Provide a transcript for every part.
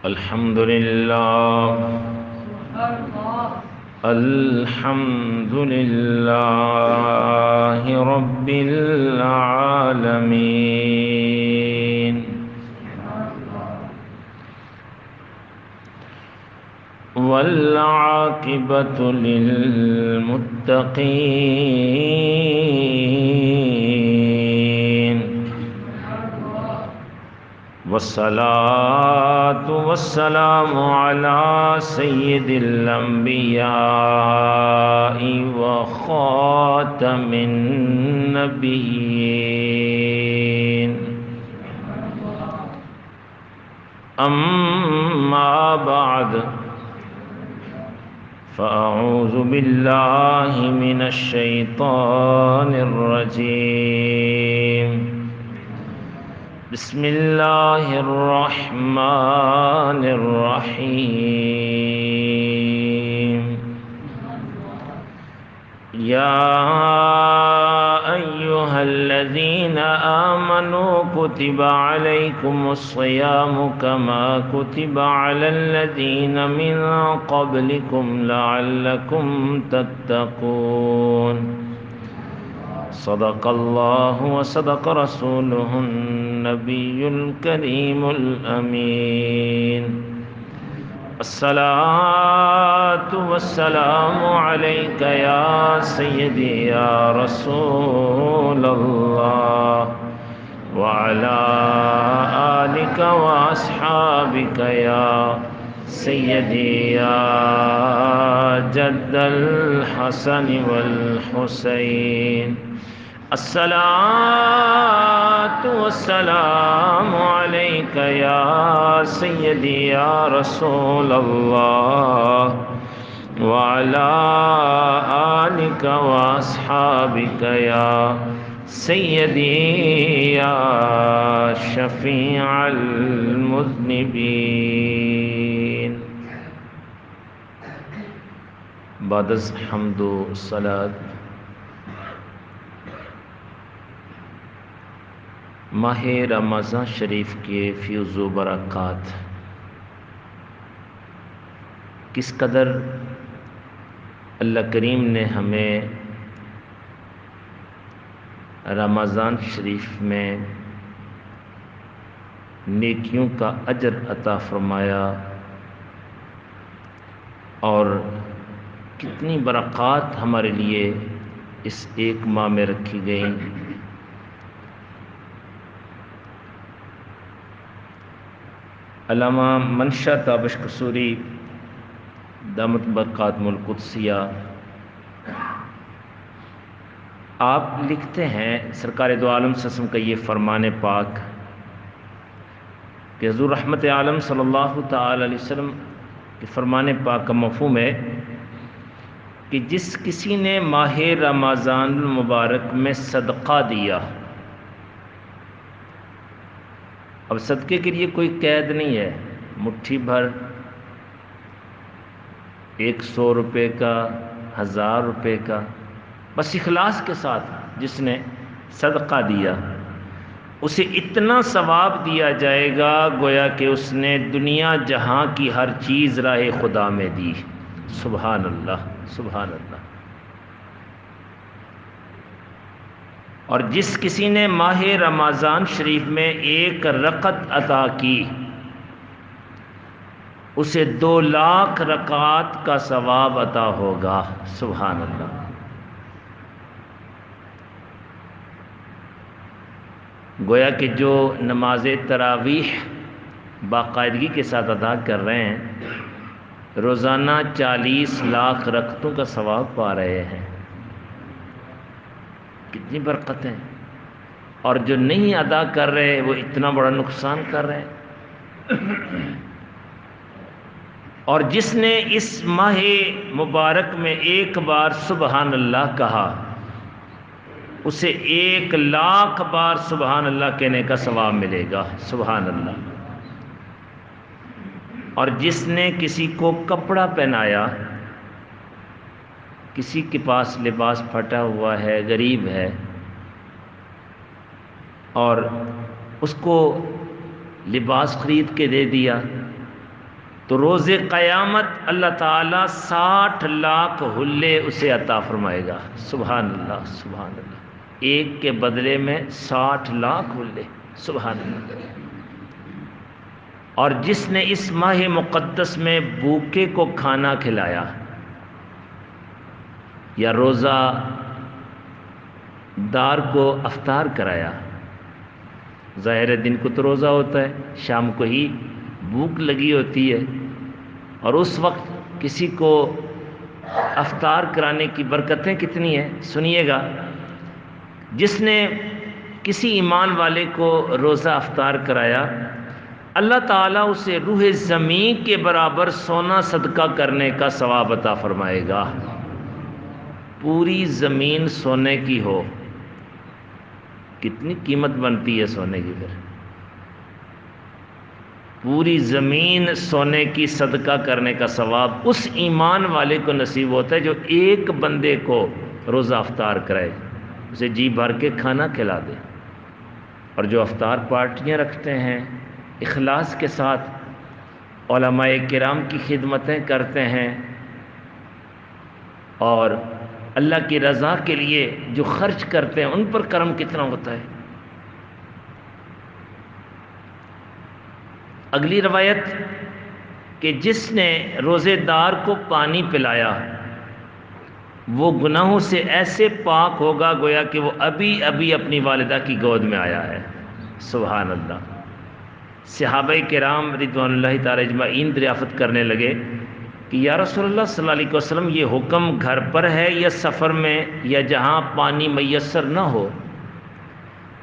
الحمد لله الحمد لله رب العالمين والعاقبة للمتقين والصلاة والسلام على سيد الأنبياء وخاتم النبيين أما بعد فأعوذ بالله من الشيطان الرجيم بسم الله الرحمن الرحيم يا أيها الذين آمنوا كتب عليكم الصيام كما كتب على الذين من قبلكم لعلكم تتقون صدق الله وصدق رسوله النبي الكريم الأمين الصلاة والسلام عليك يا سيدي يا رسول الله وعلى آلك وأصحابك يا سيدي يا جد الحسن والحسين الصلاة والسلام عليك يا سيدي يا رسول الله وعلى آلك وأصحابك يا سيدي يا شفيع المذنبين بعد الحمد والصلاة ماہ رمضان شریف کے فیض و برکات کس قدر اللہ کریم نے ہمیں رمضان شریف میں نیکیوں کا اجر عطا فرمایا اور کتنی برکات ہمارے لیے اس ایک ماہ میں رکھی گئیں۔ علامہ منشا تابش قصوری دامت برکاتہ القدسیہ آپ لکھتے ہیں سرکار دو عالم صلی اللہ علیہ وسلم کا یہ فرمان پاک کہ حضور رحمت عالم صلی اللہ تعالی علیہ وسلم کے فرمان پاک کا مفہوم ہے کہ جس کسی نے ماہ رمضان المبارک میں صدقہ دیا، اب صدقے کے لیے کوئی قید نہیں ہے، مٹھی بھر، 100 روپے کا، 1000 روپے کا، بس اخلاص کے ساتھ جس نے صدقہ دیا اسے اتنا ثواب دیا جائے گا گویا کہ اس نے دنیا جہاں کی ہر چیز راہ خدا میں دی۔ سبحان اللہ سبحان اللہ۔ اور جس کسی نے ماہ رمضان شریف میں 1 رکعت عطا کی اسے 2 لاکھ رکعات کا ثواب عطا ہوگا۔ سبحان اللہ۔ گویا کہ جو نماز تراویح باقاعدگی کے ساتھ ادا کر رہے ہیں روزانہ 40 لاکھ رکعتوں کا ثواب پا رہے ہیں۔ کتنی برکتیں، اور جو نہیں ادا کر رہے وہ اتنا بڑا نقصان کر رہے ہیں۔ اور جس نے اس ماہ مبارک میں 1 بار سبحان اللہ کہا اسے 1 لاکھ بار سبحان اللہ کہنے کا ثواب ملے گا۔ سبحان اللہ۔ اور جس نے کسی کو کپڑا پہنایا، کسی کے پاس لباس پھٹا ہوا ہے، غریب ہے، اور اس کو لباس خرید کے دے دیا تو روز قیامت اللہ تعالیٰ 60 لاکھ حلے اسے عطا فرمائے گا. سبحان اللہ سبحان اللہ، ایک کے بدلے میں 60 لاکھ حلے. سبحان اللہ. اور جس نے اس ماہ مقدس میں بھوکے کو کھانا کھلایا یا روزہ دار کو افطار کرایا، ظاہر دن کو تو روزہ ہوتا ہے، شام کو ہی بھوک لگی ہوتی ہے، اور اس وقت کسی کو افطار کرانے کی برکتیں کتنی ہیں. سنیے گا، جس نے کسی ایمان والے کو روزہ افطار کرایا، اللہ تعالیٰ اسے روح زمین کے برابر سونا صدقہ کرنے کا ثواب عطا فرمائے گا. پوری زمین سونے کی ہو، کتنی قیمت بنتی ہے سونے کی. پھر پوری زمین سونے کی صدقہ کرنے کا ثواب اس ایمان والے کو نصیب ہوتا ہے جو ایک بندے کو روزہ افطار کرائے، اسے جی بھر کے کھانا کھلا دے. اور جو افطار پارٹیاں رکھتے ہیں، اخلاص کے ساتھ علماء کرام کی خدمتیں کرتے ہیں اور اللہ کی رضا کے لیے جو خرچ کرتے ہیں، ان پر کرم کتنا ہوتا ہے. اگلی روایت کہ جس نے روزے دار کو پانی پلایا وہ گناہوں سے ایسے پاک ہوگا گویا کہ وہ ابھی ابھی اپنی والدہ کی گود میں آیا ہے. سبحان اللہ. صحابہ کرام رضوان اللہ تعالی اجمعین دریافت کرنے لگے کہ یا رسول اللہ صلی اللہ علیہ وسلم، یہ حکم گھر پر ہے یا سفر میں یا جہاں پانی میسر نہ ہو؟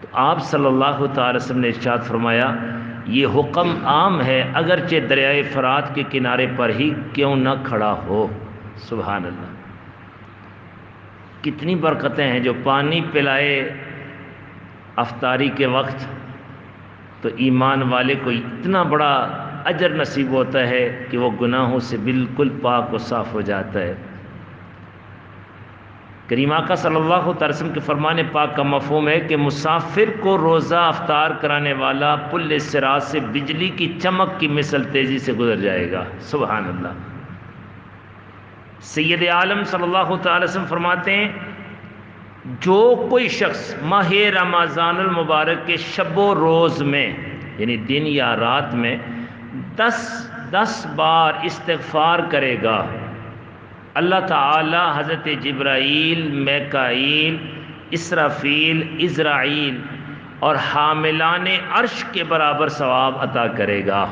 تو آپ صلی اللہ تعالی وسلم نے ارشاد فرمایا، یہ حکم عام ہے اگرچہ دریائے فرات کے کنارے پر ہی کیوں نہ کھڑا ہو. سبحان اللہ. کتنی برکتیں ہیں. جو پانی پلائے افطاری کے وقت تو ایمان والے کو اتنا بڑا اجر نصیب ہوتا ہے کہ وہ گناہوں سے بالکل پاک و صاف ہو جاتا ہے. کریم آقا صلی اللہ علیہ وسلم کے فرمان پاک کا مفہوم ہے کہ مسافر کو روزہ افطار کرانے والا پل صراط سے بجلی کی چمک کی مثل تیزی سے گزر جائے گا. سبحان اللہ. سید عالم صلی اللہ تعالی وسلم فرماتے ہیں، جو کوئی شخص ماہ رمضان المبارک کے شب و روز میں، یعنی دن یا رات میں 10 بار استغفار کرے گا، اللہ تعالی حضرت جبرائیل، میکائیل، اسرافیل، عزرائیل اور حاملان عرش کے برابر ثواب عطا کرے گا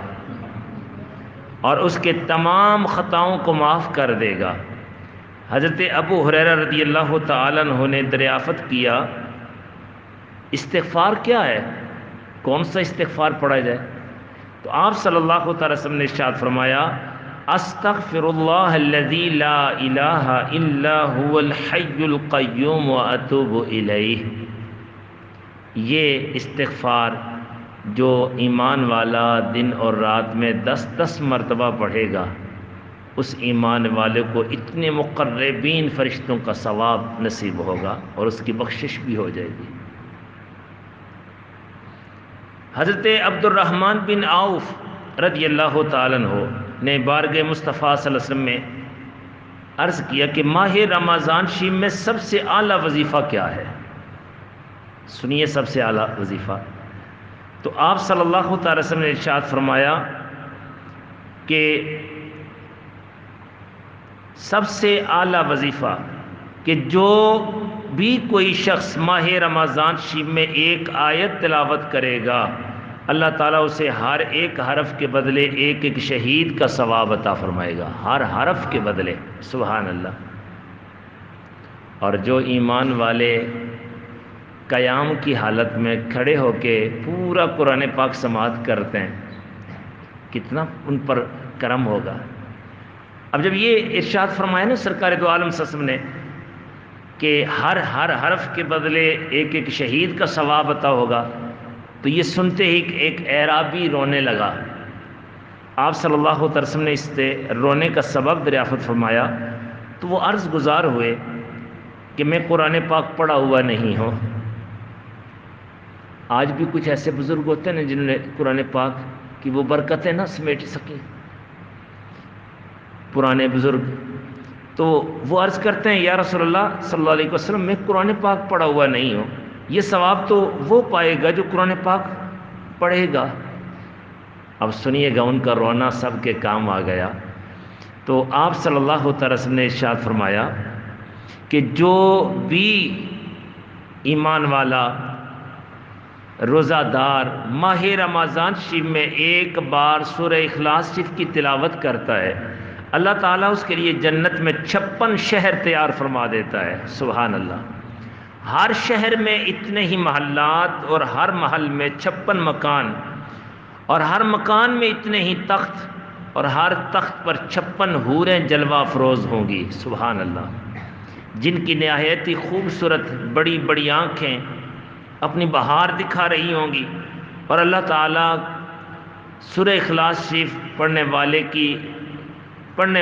اور اس کے تمام خطاؤں کو معاف کر دے گا. حضرت ابو ہریرہ رضی اللہ تعالیٰ عنہ نے دریافت کیا، استغفار کیا ہے؟ کون سا استغفار پڑھا جائے؟ تو آپ صلی اللہ تعالی وسلم نے ارشاد فرمایا، استغفر اللہ الذی لا الہ الا هو الحی القیوم واتوب الیہ. یہ استغفار جو ایمان والا دن اور رات میں 10 مرتبہ پڑھے گا، اس ایمان والے کو اتنے مقربین فرشتوں کا ثواب نصیب ہوگا اور اس کی بخشش بھی ہو جائے گی. حضرت عبد الرحمن بن عوف رضی اللہ تعالیٰ عنہ نے بارگاہ مصطفیٰ صلی اللہ علیہ وسلم میں عرض کیا کہ ماہ رمضان شریف میں سب سے اعلیٰ وظیفہ کیا ہے؟ سنیے سب سے اعلیٰ وظیفہ. تو آپ صلی اللہ تعالی وسلم نے ارشاد فرمایا کہ سب سے اعلیٰ وظیفہ کہ جو بھی کوئی شخص ماہ رمضان شریف میں ایک آیت تلاوت کرے گا، اللہ تعالیٰ اسے ہر ایک حرف کے بدلے ایک شہید کا ثواب عطا فرمائے گا، ہر حرف کے بدلے. سبحان اللہ. اور جو ایمان والے قیام کی حالت میں کھڑے ہو کے پورا قرآن پاک سماعت کرتے ہیں، کتنا ان پر کرم ہوگا. اب جب یہ ارشاد فرمایا نا سرکار دو عالم صلی اللہ علیہ وسلم نے کہ ہر حرف کے بدلے ایک شہید کا ثواب عطا ہوگا، تو یہ سنتے ہی ایک اعرابی رونے لگا. آپ صلی اللہ علیہ وسلم نے اس سے رونے کا سبب دریافت فرمایا تو وہ عرض گزار ہوئے کہ میں قرآن پاک پڑھا ہوا نہیں ہوں. آج بھی کچھ ایسے بزرگ ہوتے ہیں نا جنہوں نے قرآن پاک کی وہ برکتیں نہ سمیٹ سکیں. پرانے بزرگ، تو وہ عرض کرتے ہیں یا رسول اللہ صلی اللہ علیہ وسلم میں قرآن پاک پڑھا ہوا نہیں ہوں، یہ ثواب تو وہ پائے گا جو قرآن پاک پڑھے گا۔ اب سنیے گا، ان کا رونا سب کے کام آ گیا۔ تو آپ صلی اللہ تعالی وسلم نے ارشاد فرمایا کہ جو بھی ایمان والا روزہ دار ماہ رمضان شریف میں ایک بار سورہ اخلاص شریف کی تلاوت کرتا ہے، اللہ تعالیٰ اس کے لیے جنت میں 56 شہر تیار فرما دیتا ہے۔ سبحان اللہ۔ ہر شہر میں اتنے ہی محلات اور ہر محل میں 56 مکان، اور ہر مکان میں اتنے ہی تخت، اور ہر تخت پر 56 حوریں جلوہ افروز ہوں گی۔ سبحان اللہ، جن کی نہایت ہی خوبصورت بڑی بڑی آنکھیں اپنی بہار دکھا رہی ہوں گی، اور اللہ تعالیٰ سورہ اخلاص شریف پڑھنے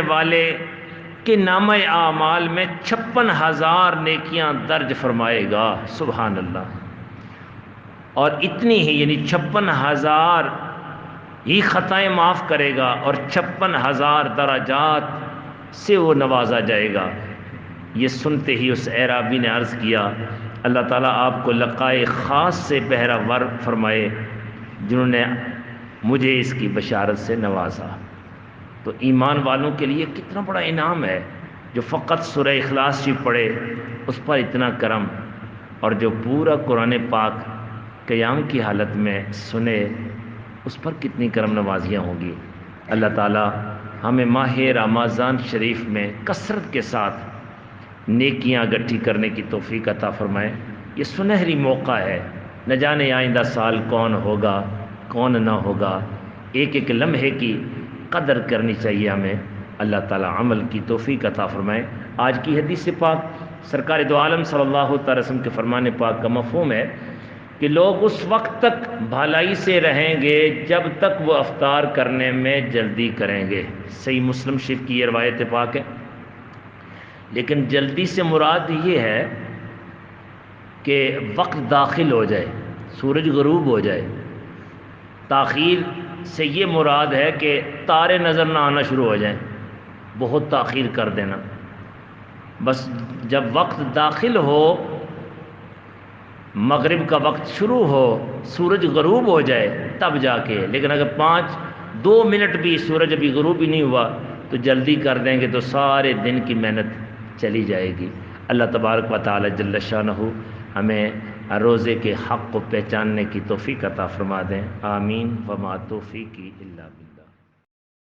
والے کے نامہ اعمال میں 56,000 نیکیاں درج فرمائے گا۔ سبحان اللہ۔ اور اتنی ہی یعنی 56,000 ہی خطائیں معاف کرے گا، اور 56,000 درجات سے وہ نوازا جائے گا۔ یہ سنتے ہی اس اعرابی نے عرض کیا اللہ تعالیٰ آپ کو لقائے خاص سے بہرہ ور فرمائے جنہوں نے مجھے اس کی بشارت سے نوازا۔ تو ایمان والوں کے لیے کتنا بڑا انعام ہے، جو فقط سورہ اخلاص شریف پڑھے اس پر اتنا کرم، اور جو پورا قرآن پاک قیام کی حالت میں سنے اس پر کتنی کرم نوازیاں ہوں گی۔ اللہ تعالیٰ ہمیں ماہ رمضان شریف میں کثرت کے ساتھ نیکیاں گٹھی کرنے کی توفیق عطا فرمائے۔ یہ سنہری موقع ہے، نہ جانے آئندہ سال کون ہوگا کون نہ ہوگا، ایک ایک لمحے کی قدر کرنی چاہیے ہمیں۔ اللہ تعالیٰ عمل کی توفیق عطا فرمائے۔ آج کی حدیث پاک سرکار دو عالم صلی اللہ تعالی وسلم کے فرمان پاک کا مفہوم ہے کہ لوگ اس وقت تک بھلائی سے رہیں گے جب تک وہ افطار کرنے میں جلدی کریں گے۔ صحیح مسلم شریف کی یہ روایت پاک ہے۔ لیکن جلدی سے مراد یہ ہے کہ وقت داخل ہو جائے، سورج غروب ہو جائے۔ تاخیر سے یہ مراد ہے کہ تارے نظر نہ آنا شروع ہو جائیں، بہت تاخیر کر دینا۔ بس جب وقت داخل ہو، مغرب کا وقت شروع ہو، سورج غروب ہو جائے تب جا کے۔ لیکن اگر 2 منٹ بھی سورج ابھی غروب ہی نہیں ہوا تو جلدی کر دیں گے تو سارے دن کی محنت چلی جائے گی۔ اللہ تبارک و تعالی جل شانہ ہمیں روزے کے حق کو پہچاننے کی توفیق عطا فرما دیں۔ آمین۔ وما توفیقی الا باللہ۔